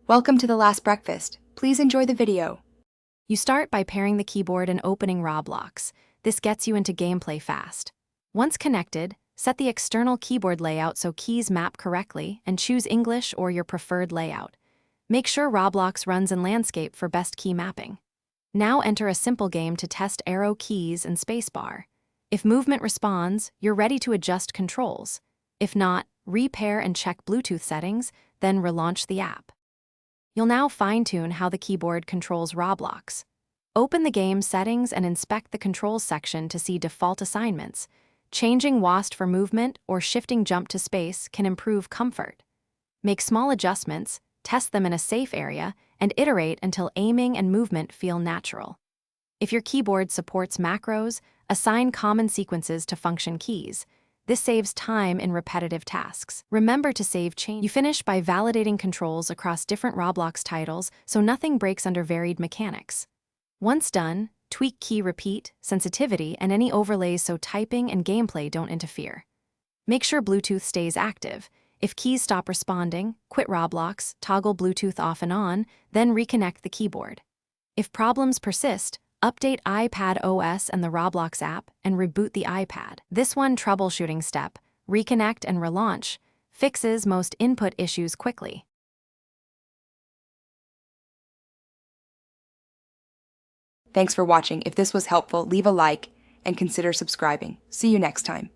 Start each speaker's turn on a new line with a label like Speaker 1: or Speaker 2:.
Speaker 1: Welcome to the last breakfast. Please enjoy the video.
Speaker 2: You start by pairing the keyboard and opening Roblox. This gets you into gameplay fast. Once connected, set the external keyboard layout so keys map correctly and choose English or your preferred layout. Make sure Roblox runs in landscape for best key mapping. Now enter a simple game to test arrow keys and spacebar. If movement responds, you're ready to adjust controls. If not, repair and check Bluetooth settings, then relaunch the app. You'll now fine-tune how the keyboard controls Roblox. Open the game settings and inspect the controls section to see default assignments. Changing WASD for movement or shifting jump to space can improve comfort. Make small adjustments, test them in a safe area, and iterate until aiming and movement feel natural. If your keyboard supports macros, assign common sequences to function keys. This saves time in repetitive tasks. Remember to save change. You finish by validating controls across different Roblox titles so nothing breaks under varied mechanics. Once done, tweak key repeat, sensitivity, and any overlays so typing and gameplay don't interfere. Make sure Bluetooth stays active. If keys stop responding, quit Roblox, toggle Bluetooth off and on, then reconnect the keyboard. If problems persist, update iPad OS and the Roblox app and reboot the iPad. This one troubleshooting step, reconnect and relaunch, fixes most input issues quickly.
Speaker 1: Thanks for watching. If this was helpful, leave a like and consider subscribing. See you next time.